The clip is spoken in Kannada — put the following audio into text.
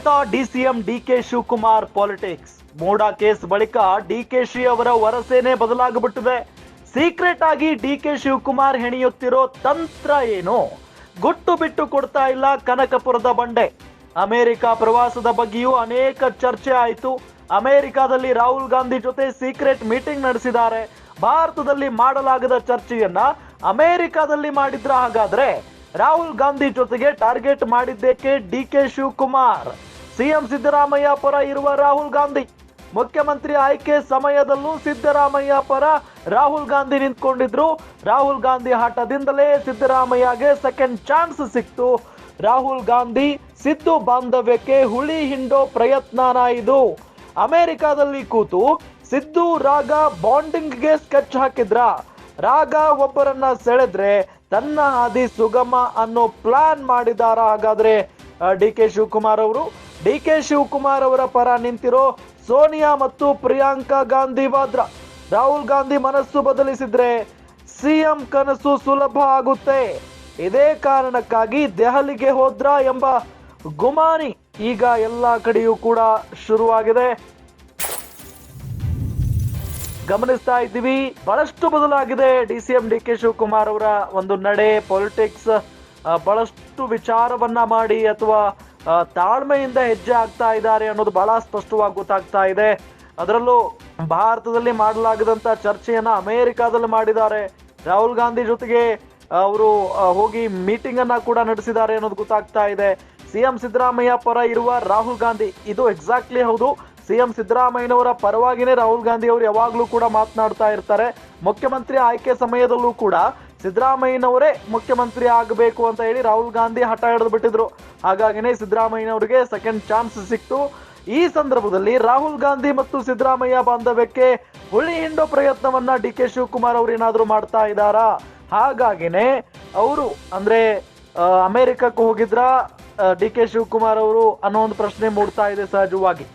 ಮುಂದುವರೆತಾ DCM DK Shivakumar politics. MUDA case ಬಳಿಕ ಡಿಕೆಶಿ ಅವರ ಹೊರಸೇನೆ ಬದಲಾಗಿಬಿಟ್ಟಿದೆ. ಸೀಕ್ರೆಟ್ ಆಗಿ ಡಿಕೆ ಶಿವಕುಮಾರ್ ಹೆಣೆಯುತ್ತಿರೋ ತಂತ್ರ ಏನು? ಗುಟ್ಟು ಬಿಟ್ಟು ಕೊಡ್ತಾ ಇಲ್ಲ ಕನಕಪುರದ ಬಂಡೆ. ಅಮೆರಿಕ ಪ್ರವಾಸದ ಬಗ್ಗೆಯೂ ಅನೇಕ ಚರ್ಚೆ ಆಯಿತು. ಅಮೆರಿಕಾದಲ್ಲಿ ರಾಹುಲ್ ಗಾಂಧಿ ಜೊತೆ ಸೀಕ್ರೆಟ್ ಮೀಟಿಂಗ್ ನಡೆಸಿದ್ದಾರೆ. ಭಾರತದಲ್ಲಿ ಮಾಡಲಾಗದ ಚರ್ಚೆಯನ್ನ ಅಮೆರಿಕಾದಲ್ಲಿ ಮಾಡಿದ್ರ? ಹಾಗಾದ್ರೆ ರಾಹುಲ್ ಗಾಂಧಿ ಜೊತೆಗೆ ಟಾರ್ಗೆಟ್ ಮಾಡಿದ್ದೇಕೆ ಡಿಕೆ ಶಿವಕುಮಾರ್? ಸಿಎಂ ಸಿದ್ದರಾಮಯ್ಯ ಪರ ಇರುವ ರಾಹುಲ್ ಗಾಂಧಿ, ಮುಖ್ಯಮಂತ್ರಿ ಆಯ್ಕೆ ಸಮಯದಲ್ಲೂ ಸಿದ್ದರಾಮಯ್ಯ ಪರ ರಾಹುಲ್ ಗಾಂಧಿ ನಿಂತ್ಕೊಂಡಿದ್ರು. ರಾಹುಲ್ ಗಾಂಧಿ ಹಠದಿಂದಲೇ ಸಿದ್ದರಾಮಯ್ಯಗೆ ಸೆಕೆಂಡ್ ಚಾನ್ಸ್ ಸಿಕ್ತು. ರಾಹುಲ್ ಗಾಂಧಿ ಸಿದ್ದು ಬಾಂಧವ್ಯಕ್ಕೆ ಹುಳಿ ಹಿಂಡೋ ಪ್ರಯತ್ನನ ಇದು. ಅಮೆರಿಕಾದಲ್ಲಿ ಕೂತು ಸಿದ್ದು ರಾಗ ಬಾಂಡಿಂಗ್ಗೆ ಸ್ಕೆಚ್ ಹಾಕಿದ್ರ? ರಾಗ ಒಬ್ಬರನ್ನ ಸೆಳೆದ್ರೆ ತನ್ನ ಹಾದಿ ಸುಗಮ ಅನ್ನೋ ಪ್ಲಾನ್ ಮಾಡಿದಾರ ಹಾಗಾದ್ರೆ ಡಿಕೆ ಶಿವಕುಮಾರ್ ಅವರು? ಡಿಕೆ ಶಿವಕುಮಾರ್ ಅವರ ಪರ ನಿಂತಿರೋ ಸೋನಿಯಾ ಮತ್ತು ಪ್ರಿಯಾಂಕಾ ಗಾಂಧಿ ವಾದ್ರಾ, ರಾಹುಲ್ ಗಾಂಧಿ ಮನಸ್ಸು ಬದಲಿಸಿದ್ರೆ ಸಿಎಂ ಕನಸು ಸುಲಭ ಆಗುತ್ತೆ. ಇದೇ ಕಾರಣಕ್ಕಾಗಿ ದೆಹಲಿಗೆ ಹೋದ್ರ ಎಂಬ ಗುಮಾನಿ ಈಗ ಎಲ್ಲ ಕಡೆಯೂ ಕೂಡ ಶುರುವಾಗಿದೆ. ಗಮನಿಸ್ತಾ ಇದ್ದೀವಿ, ಬಹಳಷ್ಟು ಬದಲಾಗಿದೆ ಡಿಸಿಎಂ ಡಿಕೆ ಶಿವಕುಮಾರ್ ಅವರ ಒಂದು ನಡೆ, ಪಾಲಿಟಿಕ್ಸ್. ಬಹಳಷ್ಟು ವಿಚಾರವನ್ನ ಮಾಡಿ ಅಥವಾ ತಾಳ್ಮೆಯಿಂದ ಹೆಜ್ಜೆ ಆಗ್ತಾ ಇದ್ದಾರೆ ಅನ್ನೋದು ಬಹಳ ಸ್ಪಷ್ಟವಾಗಿ ಗೊತ್ತಾಗ್ತಾ ಇದೆ. ಅದರಲ್ಲೂ ಭಾರತದಲ್ಲಿ ಮಾಡಲಾಗದಂತ ಚರ್ಚೆಯನ್ನ ಅಮೆರಿಕಾದಲ್ಲಿ ಮಾಡಿದ್ದಾರೆ. ರಾಹುಲ್ ಗಾಂಧಿ ಜೊತೆಗೆ ಅವರು ಹೋಗಿ ಮೀಟಿಂಗ್ ಅನ್ನ ಕೂಡ ನಡೆಸಿದ್ದಾರೆ ಅನ್ನೋದು ಗೊತ್ತಾಗ್ತಾ ಇದೆ. ಸಿಎಂ ಸಿದ್ದರಾಮಯ್ಯ ಪರ ಇರುವ ರಾಹುಲ್ ಗಾಂಧಿ, ಇದು ಎಕ್ಸಾಕ್ಟ್ಲಿ ಹೌದು. ಸಿಎಂ ಸಿದ್ದರಾಮಯ್ಯನವರ ಪರವಾಗಿನೇ ರಾಹುಲ್ ಗಾಂಧಿ ಅವರು ಯಾವಾಗಲೂ ಕೂಡ ಮಾತನಾಡ್ತಾ ಇರ್ತಾರೆ. ಮುಖ್ಯಮಂತ್ರಿ ಆಯ್ಕೆ ಸಮಯದಲ್ಲೂ ಕೂಡ ಸಿದ್ದರಾಮಯ್ಯನವರೇ ಮುಖ್ಯಮಂತ್ರಿ ಆಗಬೇಕು ಅಂತ ಹೇಳಿ ರಾಹುಲ್ ಗಾಂಧಿ ಹಠ ಹಿಡಿದು ಬಿಟ್ಟಿದ್ರು. ಹಾಗಾಗಿನೇ ಸಿದ್ದರಾಮಯ್ಯನವರಿಗೆ ಸೆಕೆಂಡ್ ಚಾನ್ಸ್ ಸಿಕ್ತು. ಈ ಸಂದರ್ಭದಲ್ಲಿ ರಾಹುಲ್ ಗಾಂಧಿ ಮತ್ತು ಸಿದ್ದರಾಮಯ್ಯ ಬಾಂಧವ್ಯಕ್ಕೆ ಹುಳಿ ಹಿಂಡೋ ಪ್ರಯತ್ನವನ್ನ ಡಿಕೆ ಶಿವಕುಮಾರ್ ಅವರು ಏನಾದ್ರು ಮಾಡ್ತಾ ಇದ್ದಾರಾ? ಹಾಗಾಗಿನೇ ಅವರು ಅಂದ್ರೆ ಅಮೆರಿಕಕ್ಕೆ ಹೋಗಿದ್ರ ಡಿಕೆ ಶಿವಕುಮಾರ್ ಅವರು ಅನ್ನೋ ಒಂದು ಪ್ರಶ್ನೆ ಮೂಡ್ತಾ ಇದೆ ಸಹಜವಾಗಿ.